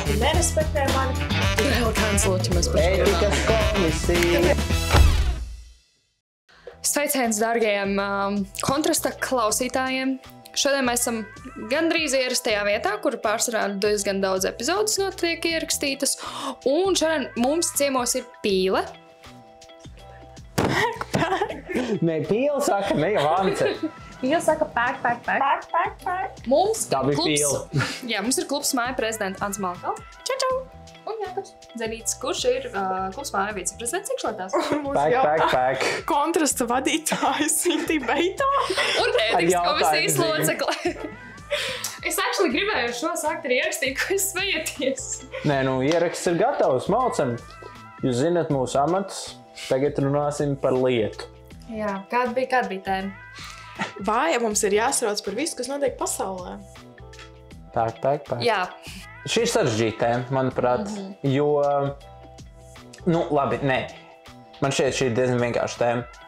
cilvēki nerespektē mani. Vēl kanceloķimas par šo. Ētikas komisija. Sveiciens, dārgajiem kontrasta klausītājiem. Šodien mēs esam gandrīz ierastajā vietā, kur pārsvarā diezgan daudz epizodes notiek ierakstītas. Un šodien mums ciemos ir Pīle. Nē, Pīle saka, ne jau Ance. Pīle saka pēk. Mums Tā bija klubs- Pīle. Jā, mums ir klubs māja prezidenta Ants Malkal. Čau! Un Jākabs Dzenītis, kurš ir klubs māja viceprezidents iekšlietās. Pēk. Kontrasta vadītājs Sintī Beitā. Un ētikas Ar komisijas jautājumu locekle. Es actually gribēju šo sākt arī ierakstīt, ko es smējieties. Nē, nu, ieraksts ir gatavs, maucam. Jūs zināt mūsu amatus, tagad runāsim par lietu. Jā, kāda bija tēma? Vai mums ir jāsarauc par visu, kas notiek pasaulē? Pēk. Jā, Šī ir sarežģīta tēma, manuprāt, jo, nu, labi, nē, man šķiet, šī ir diezgan vienkārša tēma.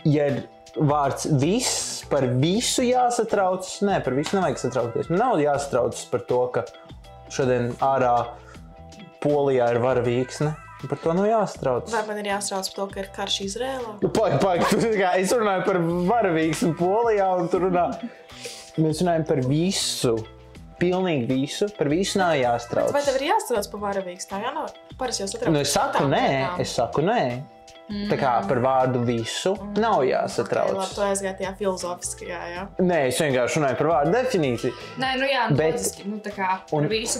Ja ir vārds viss, par visu jāsatraucas, nē, par visu nevajag satraukties. Man nav jāsatraucas par to, ka šodien ārā Polijā ir varavīksne. Par to nav jāsatraucas. Vai man ir jāsarauc par to, ka ir karš Izrēlā? Paga, es runāju par varavīksni Polijā, un tu runā. Mēs runājam par visu. Pilnīgi visu, par visu nav jāstrauc. Vai tev ir jāsarauc par varavīksnā? Jā, nav. Parasti jau satrauc. Nu, es saku nē. Tā kā par vārdu visu nav jāsatrauc. Labi, tu aizgāji tajā filozofiskajā, jā. Nē, es vienkārši runāju par vārdu definīciju. nē, nu jā, Bet- loģiski, nu tā kā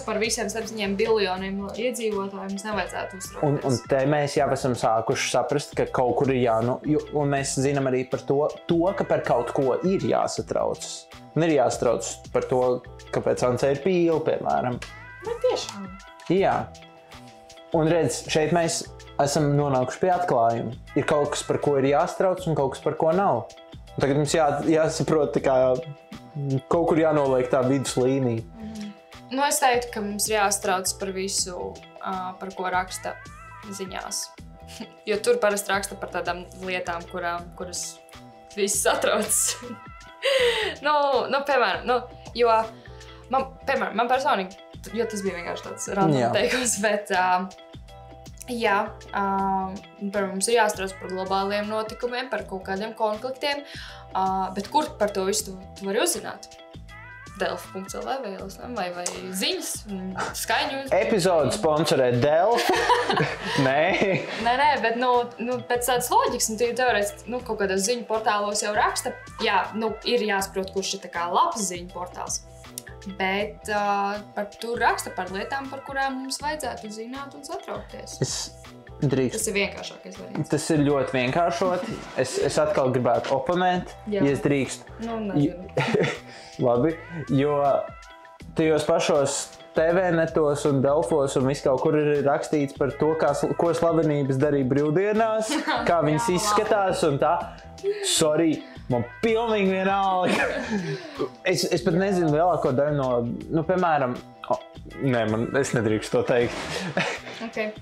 par visiem 7 biljoniem iedzīvotājiem mums nevajadzētu Un uztraukties. te mēs jau esam sākuši saprast, ka kaut kur ir un mēs zinām arī par to, ka par kaut ko ir jāsatraucas. Un ir jāsatrauc par to, kāpēc Ance ir Pīle, piemēram. Vai tiešām? Jā. Un redz, šeit mēs esam nonākuši pie atklājuma. Ir kaut kas, par ko ir jāstrauc, un kaut kas, par ko nav. Un tagad mums jāsaprot, tā kā kaut kur jānoliek tā viduslīnija. Nu, es teiktu, ka mums ir jāstrauc par visu, par ko raksta ziņās. Jo tur parasti raksta par tādām lietām, kuras viss satrauc. Piemēram, jo man personīgi, jo tas bija vienkārši tāds random teikums, bet mums ir jāstrauc par globāliem notikumiem, par kaut kādiem konfliktiem, bet kur par to visu tu vari uzzināt? Delfi.lv vai ziņas, skaņu. Epizode sponsorē Delfi. Nē. Nē, bet pēc tādas loģikas, un teorētiski kaut kādos ziņu portālos jau raksta, jā, ir jāsaprot, kurš ir tā kā labs ziņu portāls. Bet tur raksta par lietām, par kurām mums vajadzētu zināt un satraukties. Tas ir vienkāršākais variants. Tas ir ļoti vienkāršot. Es atkal gribētu oponēt, ja es drīkstu. Labi, jo tajos pašos TV-netos un Delfos un viss kaut kur ir rakstīts par to, ko slavenības darīja brīvdienās, kā viņas izskatās un tā. Sorry, man pilnīgi vienalga. Es pat nezinu lielāko daļu no, piemēram, es nedrīkstu to teikt. Okay.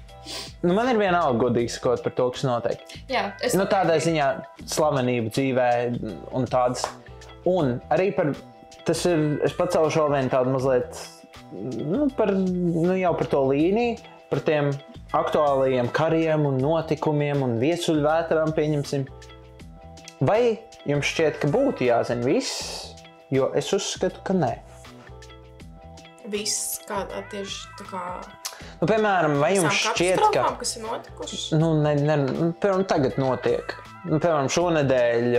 Man ir vienalga godīgi sakot par to, kas notiek. Jā, Tādā ziņā slavenību dzīvē un tādas. Un arī tas ir, es pacelšu vēl vienu tādu mazliet, jau par to līniju, par tiem aktuālajiem kariem un notikumiem un viesuļvētrām, pieņemsim. Vai jums šķiet, ka būtu jāzina viss? Jo es uzskatu, ka nē. Viss, tieši tā kā... Piemēram, vai jums šķiet, ka... kas ir notikušas? Piemēram, tagad notiek. Piemēram, šonedēļ,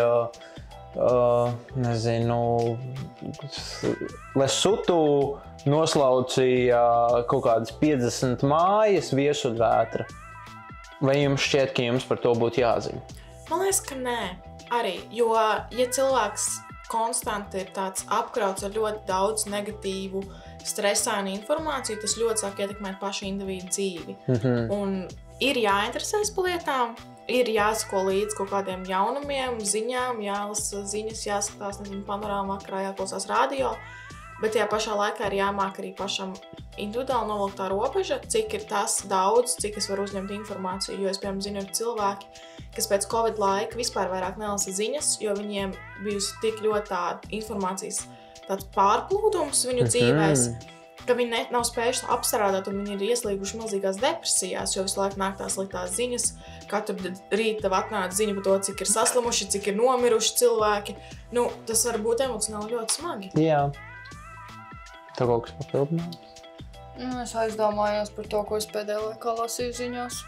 Lesutu noslaucīja kaut kādas 50 mājas viesuļvētra. Vai jums šķiet, ka jums par to būtu jāzina? Man liekas, ka nē. Arī, jo, ja cilvēks konstanti ir tāds apkrauts ar ļoti daudz negatīvu, stresainu informāciju, tas ļoti sāk ietekmēt pašu individu dzīvi. Un ir jāinteresēs par lietām, ir jāsako līdz kaut kādiem jaunumiem, ziņām, jālasa ziņas, jāskatās, panorāma vakarā, jāklausās radio, bet tajā pašā laikā ir jāmāk arī pašam individuāli novilkt tā robeža, cik ir tas daudz, cik es varu uzņemt informāciju, jo es, piemēram, zinu, ir cilvēki, kas pēc Covid laika vispār vairāk nelasa ziņas, jo viņiem bijusi tik ļoti tāda informācijas tāds pārplūdums viņu dzīvēs, ka viņi nav spējuši apstrādāt un viņi ir ieslīguši milzīgās depresijās, jo visu laiku nāk tās sliktās ziņas. Katru rītu tev atnāca ziņa par to, cik ir saslimuši, cik ir nomiruši cilvēki. Nu, tas var būt emocionāli ļoti smagi. Jā. Tev kaut kas papildinājums? Es aizdomājos par to, ko es pēdējā laikā lasīju ziņās.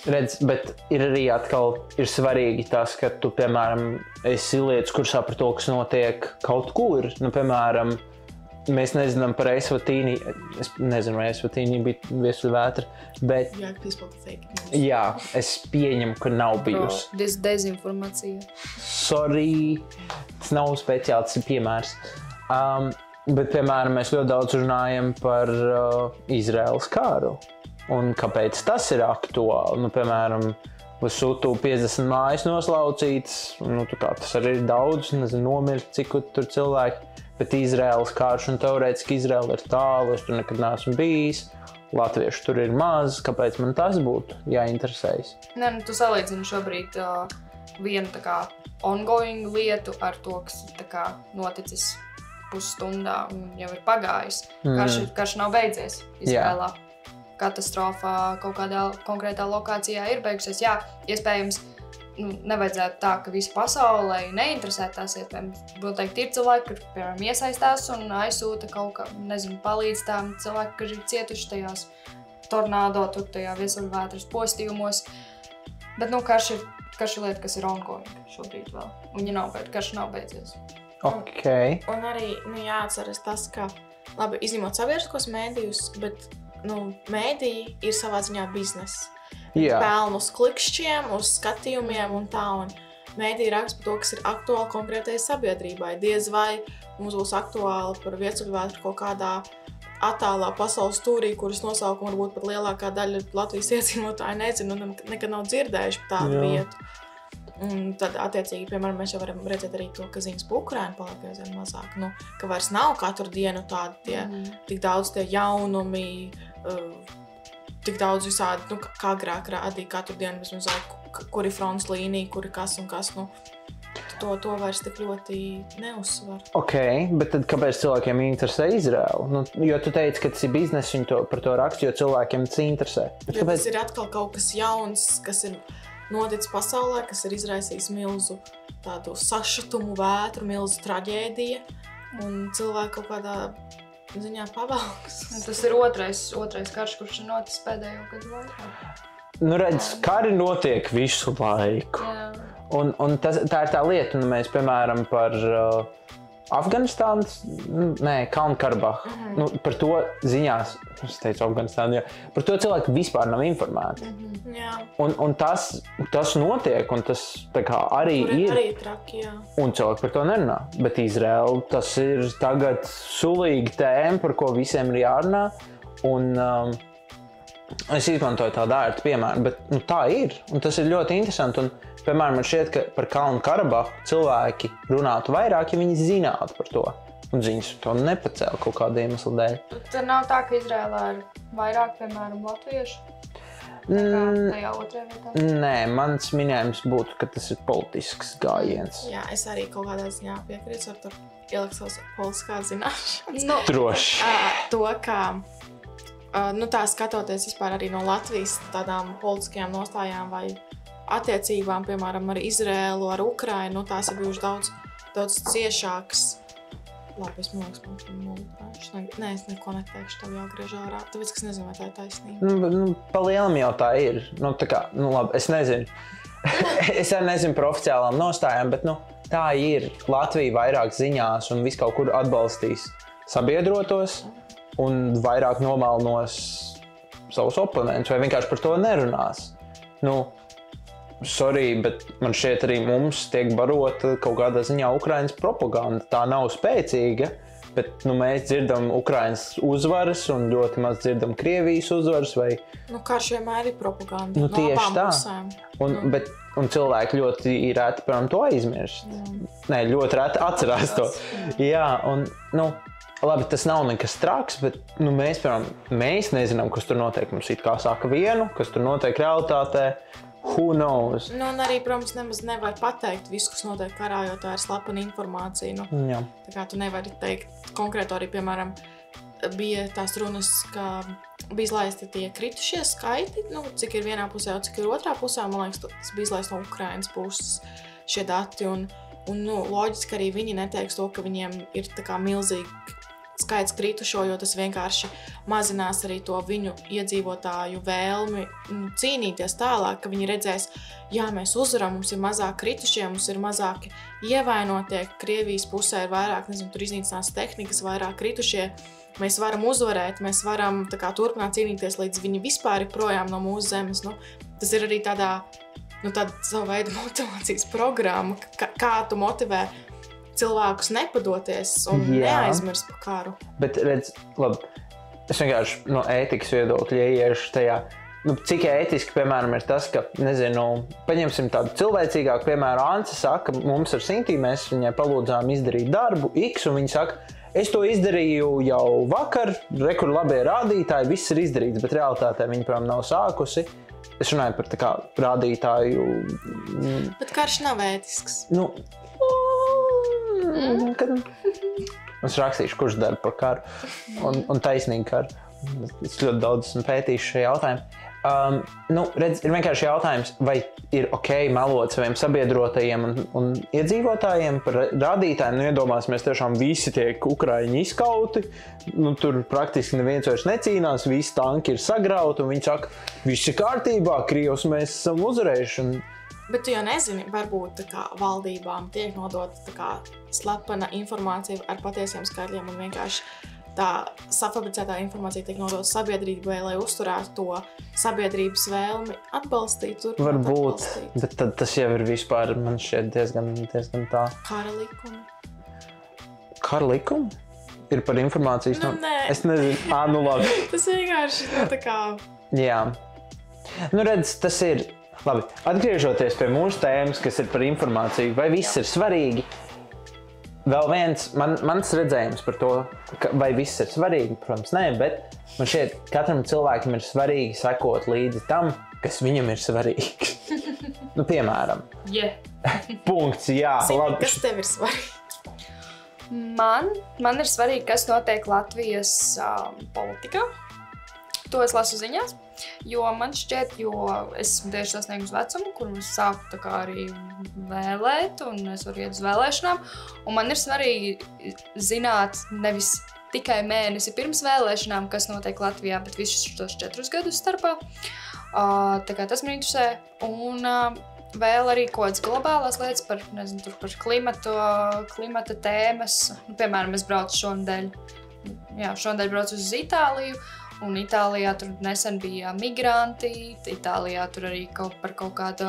Redz, bet ir arī atkal ir svarīgi tas, ka tu, piemēram, esi lietas kursā par to, kas notiek kaut kur. Nu, piemēram, mēs nezinām par Esvatīni, es nezinu, vai Esvatīni bija viesuļvētra, bet... Jā, es pieņemu, ka nav bijusi. Dezinformācija. Sorry, tas nav speciāli, tas ir piemērs. Bet, piemēram, mēs ļoti daudz runājam par Izraēlas kāru. Un kāpēc tas ir aktuāli? Nu, piemēram, Lesotho 50 mājas noslaucītas, nu, tas arī ir daudz, nezinu, nomirt, cik tur cilvēki. Bet Izraēlas karš un teorētiski Izraēla ir tālu, es tur nekad neesmu bijis. Latviešu tur ir maz, kāpēc man tas būtu jāinteresējas? Nē, nu, tu salīdzini šobrīd vienu tā kā ongoing lietu ar to, kas tā kā noticis pusstundā un jau ir pagājis. Karš nav beidzies Izraēlā. Katastrofa kaut kādā konkrētā lokācijā ir beigusies. Jā, iespējams, nevajadzētu tā, ka visa pasaulē neinteresē tās iespējams. Noteikti ir cilvēki, kur, piemēram, iesaistās un aizsūta kaut kā, nezinu, palīdz tām cilvēki, kas ir cietuši tajās tornādo, tur tajā viesuļvētras postījumos. Bet, karš ir lieta, kas ir ongoing šobrīd vēl. Un karš nav beidzies. Okay. Un arī, jāatceras tas, ka, labi, izņemot sabiedriskos mēdījus, bet mēdīji ir savā ziņā biznesa. Pelnu uz klikšķiem, uz skatījumiem un tā. Un mēdīji raksta par to, kas ir aktuāli konkrētai sabiedrībai. Diez vai mums būs aktuāli par viesuļvētru kaut kādā attālā pasaules stūrī, kuras nosaukumu varbūt pat lielākā daļa Latvijas iedzīvotāji nezina un nekad nav dzirdējuši par tādu vietu. Un tad, attiecīgi, piemēram, mēs jau varam redzēt arī to, ka ziņas par Ukrainu paliek aizvien mazāk. Ka vairs nav katru dienu tādi tik daudz tie jaunumi, tik daudz visādi, kā agrāk rādīja katru dienu, vismaz, kur ir fronts līnija, kur ir kas un kas. To vairs tik ļoti neuzsver. Ok, bet tad kāpēc cilvēkiem interesē Izraēlu? Jo tu teici, ka tas ir biznes, viņi par to raksta, jo cilvēkiem tas interesē. Bet kāpēc? Tas ir atkal kaut kas jauns, kas ir noticis pasaulē, kas ir izraisījis milzu tādu sašutumu vētru, milzu traģēdiju, un cilvēki kaut kādā ziņā pavalks. Tas ir otrais karš, kurš ir noticis pēdējo gadu laikā. Redz, kari notiek visu laiku. Jā. Un tā ir tā lieta, mēs, piemēram, par Afganistānas, Kalnu-Karabahu, par to ziņās, es teicu Afganistānu, par to cilvēki vispār nav informēti. Un tas notiek, un tas tā kā arī ir. Arī traki, jā. Un cilvēki par to nerunā. Bet Izraēla, tas ir tagad sulīga tēma, par ko visiem ir jārunā. Un es izmantoju tādu ērtu piemēru, bet tā ir. Un tas ir ļoti interesanti. Un, piemēram, man šķiet, ka par Kalnu-Karabahu cilvēki runātu vairāk, ja viņi zinātu par to. Un ziņas to nepacēla kaut kāda iemesla dēļ. Tad nav tā, ka Izraēlā ir vairāk, piemēram, latviešu? Tajā otrajā vietā? Nē, mans minējums būtu, ka tas ir politisks gājiens. Jā, es arī kaut kādā ziņā piekrītu, ar to ielikt savas politiskās zināšanas. Droši. To, ka tā skatoties vispār arī no Latvijas tādām politiskajām nostājām vai attiecībām, piemēram, ar Izraēlu, ar Ukrainu, tās ir bijušas daudz ciešākas. Labi, es Nē, es neko neteikšu, tev jāgriež ārā, tāpēc, ka es nezinu, vai tā ir taisnība. Pa lielam jau tā ir. Labi, es nezinu. Es arī nezinu par oficiālām nostājām, bet tā ir. Latvija vairāk ziņās un visu kaut kur atbalstīs sabiedrotos un vairāk nomalnos savus oponentus vai vienkārši par to nerunās. Sorry, bet man šķiet arī mums tiek barota kaut kādā ziņā Ukrainas propaganda. Tā nav spēcīga, bet mēs dzirdam Ukrainas uzvaras un ļoti maz dzirdam Krievijas uzvaras. Karš vienmēr ir propaganda. Tieši tā. Un cilvēki ļoti reti par to aizmirst. Nē, ļoti reti atcerās to. Jā, un labi, tas nav nekas traks, bet mēs nezinām, kas tur notiek. Mums it kā saka vienu, kas tur notiek realitātē. who knows? Nu, un arī, protams, nemaz nevar pateikt visu, kas notiek karā, jo tā ir slepena informācija. Nu, Jā. Tā kā tu nevari teikt konkrēti arī, piemēram, bija tās runas, ka bija izlaisti tie kritušie skaiti, nu, cik ir vienā pusē, cik ir otrā pusē. Man liekas, tas bija izlaists no Ukrainas puses šie dati. Un nu, loģiski arī viņi neteiks to, ka viņiem ir tā kā milzīgi skaits kritušo, jo tas vienkārši mazinās arī to viņu iedzīvotāju vēlmi cīnīties tālāk, ka viņi redzēs, jā, mēs uzvaram, mums ir mazāk kritušie, mums ir mazāki ievainotie, Krievijas pusē ir vairāk, nezinu, tur iznīcinās tehnikas, vairāk kritušie. Mēs varam uzvarēt, mēs varam tā kā turpināt cīnīties, līdz viņi vispār ir projām no mūsu zemes. Nu, tas ir arī tāda savu veidu motivācijas programma, kā tu motivē cilvēkus nepadoties un neaizmirst par karu. Bet redz, labi, es vienkārši no ētikas viedokļa ieiešu tajā, cik ētiski, piemēram, ir tas, ka, nezinu, paņemsim tādu cilvēcīgāku, piemēram, Ance saka, mums ar Sintī, mēs viņai palūdzām izdarīt darbu X, un viņa saka, es to izdarīju jau vakar, kur labie rādītāji, viss ir izdarīts, bet realitātē viņa, protams, nav sākusi. Es runāju par tā kā rādītāju... Bet karš nav ētisks. Es rakstīšu, kurš dara par karu un taisnīgu karu. Es ļoti daudz esmu pētījis šajā jautājumā. Redz, ir vienkārši jautājums, vai ir ok melot saviem sabiedrotajiem un iedzīvotājiem par rādītājiem. Iedomāsimies, tiešām visi tiek Ukraiņi izkauti, tur praktiski neviens vairs necīnās, visi tanki ir sagrauti, un viņi saka, viss ir kārtībā, Krievs mēs esam uzvarējuši. Bet tu jau nezini, varbūt tā kā valdībām tiek nodota tā kā slepena informācija ar patiesiem skaitļiem un vienkārši tā safabricētā informācija tiek nodota sabiedrībai, lai uzturētu to sabiedrības vēlmi atbalstīt. Varbūt, bet tad tas jau ir vispār, man šķiet, diezgan tā. Kara likumi. Kara likumi? Ir par informācijas? Nē. Es nezinu. Labi. Tas vienkārši tā kā... Jā. Redz, tas ir... Labi, atgriežoties pie mūsu tēmas, kas ir par informāciju, vai viss ir svarīgi? Vēl viens, mans redzējums par to, vai viss ir svarīgi, protams, nē, bet man šķiet, katram cilvēkam ir svarīgi sekot līdzi tam, kas viņam ir svarīgs. Piemēram. Punkts, jā. Labi. Kas tev ir svarīgi? Man ir svarīgi, kas notiek Latvijas politikā. To es lasu ziņās, jo man šķiet, jo es esmu tieši sasniegus vecumu, kur es sāku tā kā arī vēlēt, un es varu iet uz vēlēšanām. Un man ir svarīgi zināt nevis tikai mēnesi pirms vēlēšanām, kas notiek Latvijā, bet visus šos 4 gadus starpā. Tā kā tas man interesē. Un vēl arī kaut kādas globālās lietas par, nezinu, par klimata tēmas. Piemēram, es braucu šonadēļ. Šonadēļ braucu uz Itāliju. Un Itālijā tur nesen bija migranti, Itālijā tur arī par kaut kādu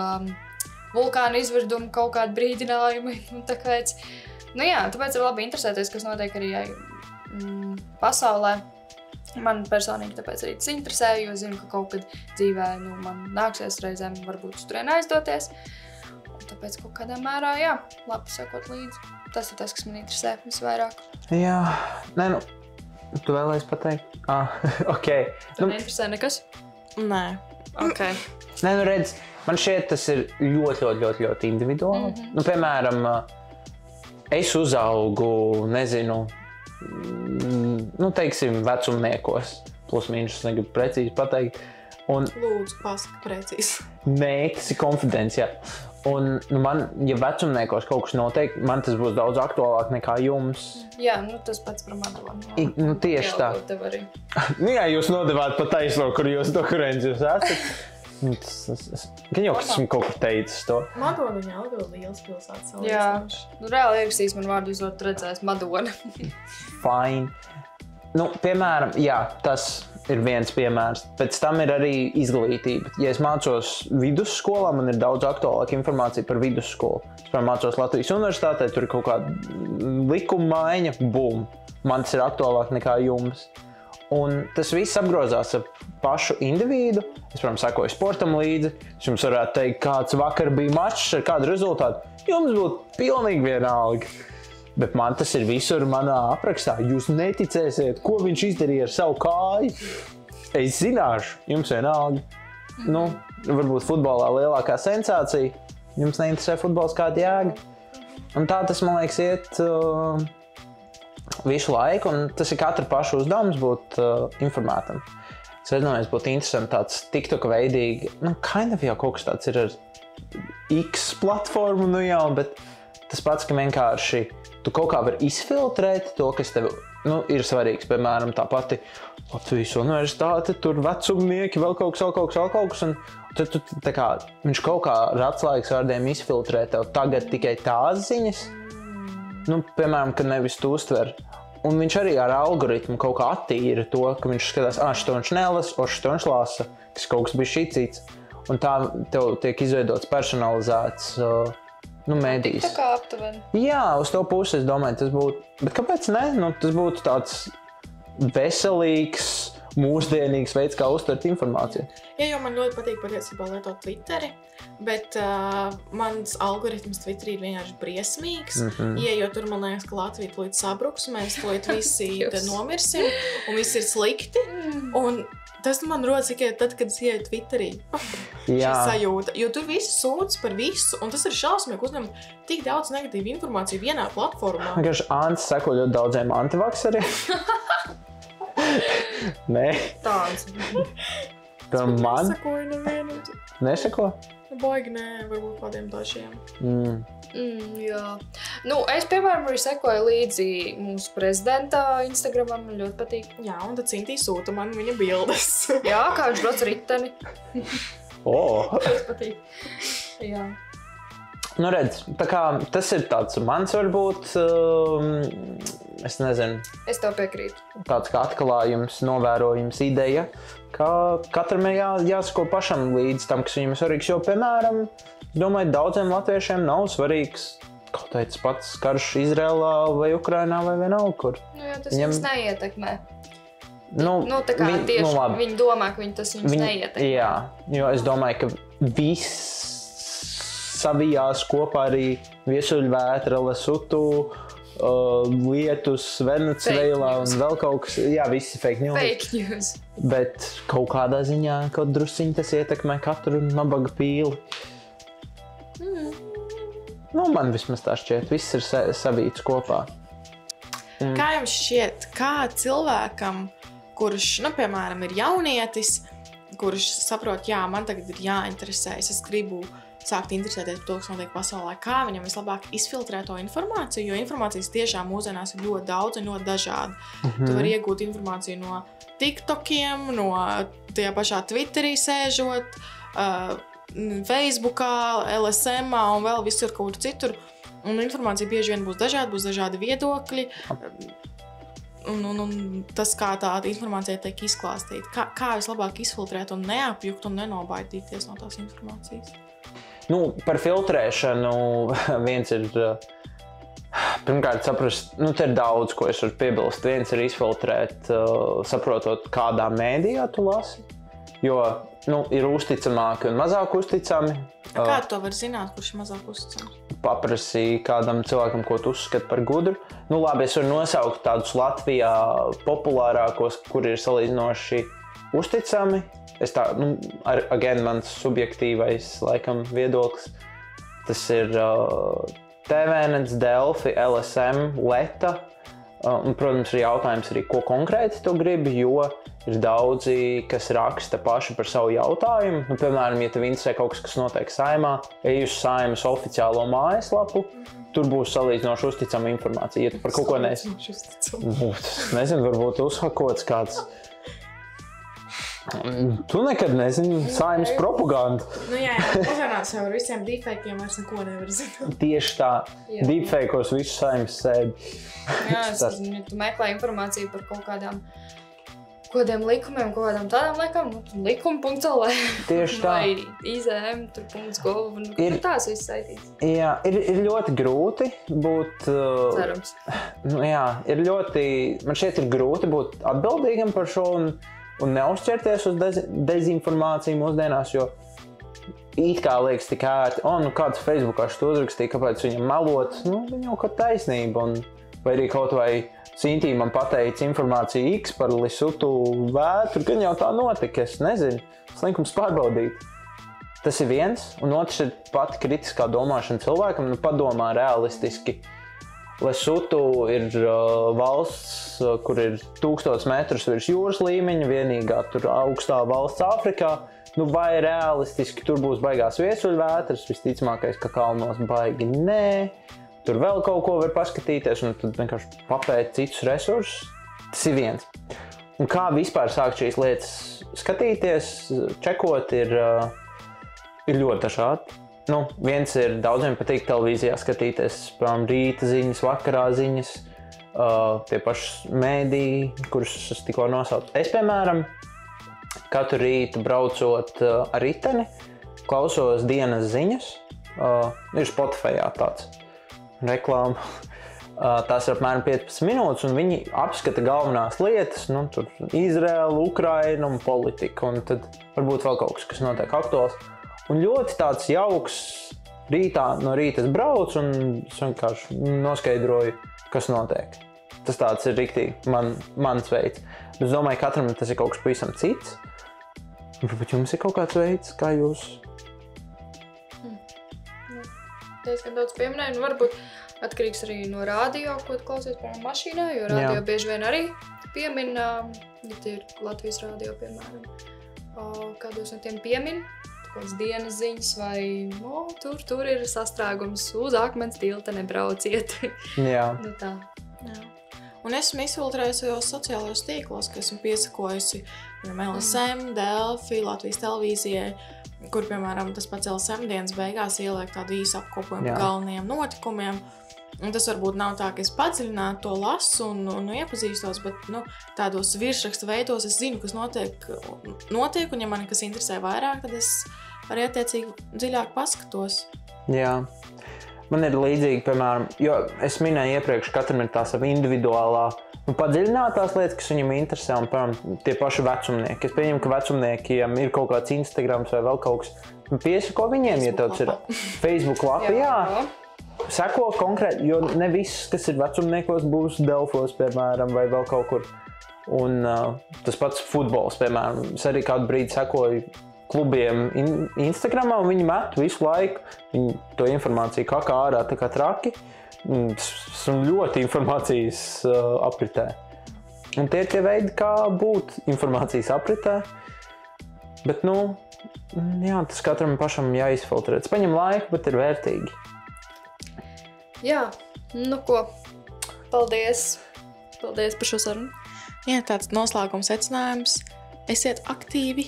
vulkānu izvirdumu, kaut kādu brīdinājumu. Tāpēc ir labi interesēties, kas notiek arī pasaulē. Man personīgi tāpēc arī tas interesē, jo zinu, ka kaut kad dzīvē man nāksies reizēm varbūt uz turieni aizdoties. Un tāpēc kaut kādā mērā, labi sekot līdzi. Tas ir tas, kas man interesē visvairāk. Jā, tu vēlēs pateikt? Ok. Tev neinteresē nekas? Nē. Ok. Redz, man šķiet, tas ir ļoti individuāli. Piemēram, es uzaugu, nezinu, teiksim, vecumniekos. Plus mīnus, es negribu precīzi pateikt. Lūdzu, pasaka precīzi. Nē, tas ir konfidenciāli. Un man, ja vecumniekos kaut kas notiek, man tas būs daudz aktuālāk nekā jums. Jā, tas pats par Madonu. Tieši tā. Jā, jūs nodevāt pa taisno, kur jūs dokurenci jūs esat. Gan jau, kas esmu kaut kur teicis to. Madona viņa Elgava liels pilsētas. Jā, reāli ierakstīs man vārdu, jūs varat redzēt Madona. Fine. Piemēram, jā, tas ir viens piemērs. Pēc tam ir arī izglītība. Ja es mācos vidusskolā, man ir daudz aktuālāka informācija par vidusskolu. Es mācos Latvijas universitātē, tur ir kaut kāda likuma maiņa, bum. Man tas ir aktuālāk nekā jums. Un tas viss apgrozās ar pašu individu. Es, protams, sekoju sportam līdzi. Es jums varētu teikt, kāds vakar bija mačs ar kādu rezultātu. Jums būtu pilnīgi vienalga. Bet man tas ir visur manā aprakstā. Jūs neticēsiet, ko viņš izdarīja ar savu kāju. Es zināšu, jums vienalga. varbūt futbolā lielākā sensācija, jums neinteresē futbols kāda jēga. Un tā tas, man liekas, iet visu laiku, un tas ir katra paša uzdevums būt informētam. Es domāju, būtu interesanti tāds TikTok veidīgi, kind of jau kaut kas tāds ir ar X platformu, jau, bet tas pats, ka vienkārši tu kaut kā vari izfiltrēt to, kas tev ir svarīgs. Piemēram, tā pati Latvijas universitāte, tur vecumnieki, vēl kaut kas, un tad tu tā kā, viņš kaut kā ar atslēgas vārdiem izfiltrē tev tagad tikai tās ziņas, piemēram, kad nevis tu uztver. Un viņš arī ar algoritmu kaut kā attīra to, ka viņš skatās, šito viņš nelasa, šito viņš lasa, kas kaut kas bija šī cits. Un tā tev tiek izveidots personalizēts mēdījis. Tā kā aptuveni. Jā, uz to pusi es domāju, tas būtu, bet kāpēc ne? Tas būtu tāds veselīgs, mūsdienīgs veids, kā uztvert informāciju. Jā, jo man ļoti patīk patiesībā lietot Twitteri, bet mans algoritms Twitterī ir vienkārši briesmīgs. Jo tur man liekas, ka Latvija līdz sabruks, mēs visi nomirsim, un viss ir slikti. Un tas man rodas tikai tad, kad es ieju Twitterī. Šī sajūta, jo tur visi sūdz par visu, un tas ir šausmīgi uzņem tik daudz negatīvu informāciju vienā platformā. Vienkārši Ants seko ļoti daudziem antivakseriem. Nē. Tāds. Tā man? Nesakoju nevienam. Nesako? Baigi nē, varbūt kādiem dažiem. Jā. Es, piemēram, arī sekoju līdzi mūsu prezidenta Instagramam, man ļoti patīk. Jā, un tad Cintī sūta man viņa bildes. Jā, kā viņš brauc riteni. Tas patīk. Jā. Redz, tā kā tas ir tāds mans varbūt, es nezinu. Es tev piekrītu. Tāds kā atklājums, novērojums, ideja, ka katram ir jāsako pašam līdz tam, kas viņam ir svarīgs, jo, piemēram, domāju, daudziem latviešiem nav svarīgs kaut tāds pats karš Izrēlā vai Ukrainā vai vienalga kur. Jā, tas viņus neietekmē. Tā kā viņi domā, ka tas viņus neietekmē. Jā, jo es domāju, ka viss savijās kopā arī viesuļvētra, Lesutu, lietus, Venecuēlā un vēl kaut kas. Jā, visi fake news. Fake news. Bet kaut kādā ziņā, kaut drusciņ tas ietekmē katru nabaga pīli. Man vismaz tā šķiet, viss ir savīts kopā. Kā jums šķiet, kā cilvēkam, kurš, piemēram, ir jaunietis, kurš saprot, man tagad ir jāinteresējas, es gribu sākt interesēties par to, kas notiek pasaulē, kā viņam vislabāk izfiltrēt to informāciju, jo informācijas tiešām mūsdienās ir ļoti daudz un ļoti dažādi. Tu vari iegūt informāciju no TikTokiem, no tajā pašā Twitterī sēžot, Facebookā, LSMā un vēl visur kaut kur citur. Un informācija bieži vien būs dažādi viedokļi. Un tas, kā tā informācija tiek izklāstīta. Kā vislabāk izfiltrēt un neapjukt un nenobaidīties no tās informācijas? Par filtrēšanu viens ir, pirmkārt, saprast, te ir daudz, ko es varu piebilst. Viens ir izfiltrēt, saprotot, kādā mēdījā tu lasi, jo, ir uzticamāki un mazāk uzticami. Kā tu to var zināt, kurš ir mazāk uzticams? Paprasīja kādam cilvēkam, ko tu uzskati par gudru. Labi, es varu nosaukt tādus Latvijā populārākos, kuri ir salīdzinoši uzticami. Es tā, mans subjektīvais, laikam, viedoklis. Tas ir TVNets, Delfi, LSM, Leta. Un, protams, ir jautājums arī, ko konkrēti tu gribi, jo ir daudzi, kas raksta paši par savu jautājumu. Piemēram, ja tev interesē kaut kas notiek Saeimā, ej uz Saeimas oficiālo mājaslapu, tur būs salīdzinoši uzticama informācija. Ja tu par kaut ko nezinu, varbūt uzhakots kāds. Tu nekad nezini Saeimas propagandu. Jā, uzrunāt sev ar visiem deepfakeiem vairs neko nevar zināt. Tieši tā, deepfakeos visu Saeimas sēdi. Jā, ja tu meklē informāciju par kaut kādiem likumiem, kaut kādām tādām liekam, likumi.lv. Tieši tā. Vai izm.gov, tās viss saitīts. Jā, ir ļoti grūti būt... Cerams. Jā, man šķiet ir grūti būt atbildīgam par šo un neuzķerties uz dezinformāciju mūsdienās, jo it kā liekas tik ērti, kāds Facebookā šito uzrakstīja, kāpēc viņam melot, viņam jau kaut taisnība, vai arī kaut vai Cintī man pateica informāciju X par Lesutu vētru, gan jau tā notika, es nezinu, slinkums pārbaudīt. Tas ir viens, un otrs ir pati kritiskā domāšana cilvēkam, padomā realistiski. Lesotu ir valsts, kur ir 1000 metrus virs jūras līmeņa, vienīgā tur augstā valsts Āfrikā. Vai realistiski tur būs baigās viesuļvētras, visticamākais, ka kalnos baigi nē. Tur vēl kaut ko var paskatīties, un tad vienkārši papēt citus resursus. Tas ir viens. Un kā vispār sākt šīs lietas skatīties, čekot, ir ļoti dažādi. Viens ir, daudziem patīk televīzijā skatīties, piemēram, rīta ziņas, vakarā ziņas, tie paši mēdī, kurus es tikko nosaucu. Es, piemēram, katru rītu braucot ar riteni, klausos dienas ziņas, ir Spotifyā tāds reklāma. Tās ir apmēram 15 minūtes, un viņi apskata galvenās lietas, tur Izraela, Ukraina un politika, un tad varbūt vēl kaut kas notiek aktuāls. Un ļoti tāds jauks no rīta es braucu un es vienkārši noskaidroju, kas notiek. Tas tāds ir riktīgi mans veids. Es domāju, katram tas ir kaut kas pavisam cits. Varbūt jums ir kaut kāds veids, kā jūs? Diezgan daudz pieminēju, varbūt atkarīgs arī no radio, ko tu klausies mašīnā, jo radio bieži vien arī piemin, ja tie ir Latvijas radio, piemēram, kādos no tiem piemin. Kādas dienas ziņas vai tur ir sastrēgums uz akmens tilta, nebrauciet. Jā. Tā. Jā. Un esmu izfiltrējusi sociālajos tīklos, ka esmu piesakojusi LSM, Delfi, Latvijas televīzijai, kur, piemēram, tas pats LSM dienas beigās ieliek tādu īsu apkopojumu par galvenajiem notikumiem. Un tas varbūt nav tā, ka es padziļināti to lasu un iepazīstos, bet tādos virsraksta veidos es zinu, kas notiek, un ja man kas interesē vairāk, tad es arī attiecīgi dziļāk paskatos. Jā. Man ir līdzīgi, piemēram, jo es minēju iepriekš, katram ir tā sava individuālā padziļinātās lietas, kas viņam interesē, un, piemēram, tie paši vecumnieki. Es pieņemu, ka vecumniekiem ir kaut kāds Instagrams vai vēl kaut kas. Piesako viņiem, ja tāds ir Facebook lapa, jā. Seko konkrēti, jo ne viss, kas ir vecumniekos, būs Delfos, piemēram, vai vēl kaut kur. Un tas pats futbols, piemēram. Es arī kādu brīdi sekoju klubiem Instagramā, un viņi met visu laiku. Viņi to informāciju kakā ārā tā kā traki. Esmu ļoti informācijas apritē. Un tie ir tie veidi, kā būt informācijas apritē. Bet, jā, tas katram pašam jāizfiltrē. Tas paņem laiku, bet ir vērtīgi. Jā, ko? Paldies. Paldies par šo sarunu. Jā, tāds noslēgums secinājums. Esiet aktīvi,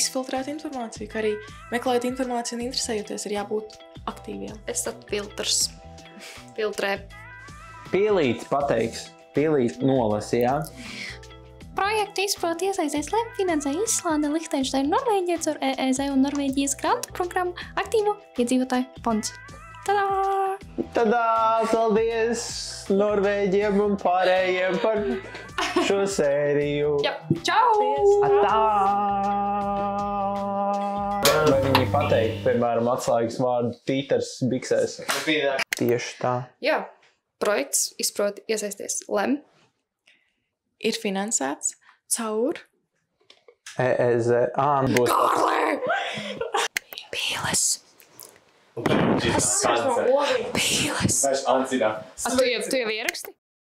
izfiltrēt informāciju, kā arī meklēt informāciju un interesējoties, ir jābūt aktīviem. Esat filtrs. Filtrē. Pielīts pateiks. Pielīts nolasi, jā? Projektu izprot iesaisties LEM finansē Islande, Lihtenšteina, Norvēģija caur EEZ un Norvēģijas grantu programmu Aktīvo iedzīvotāju fonds. Tadā! Tadā! Paldies Norvēģiem un pārējiem par šo sēriju. Jā, čau! Atā! Vai viņi pateikt, piemēram, atslēgas vārdu tītars biksēs? Tieši tā. Jā, projekts izprot iesaisties LEM. Ir finansēts caur EEZ. Būs. Pīles! Pīles! Pīles! Tu jau ieraksti?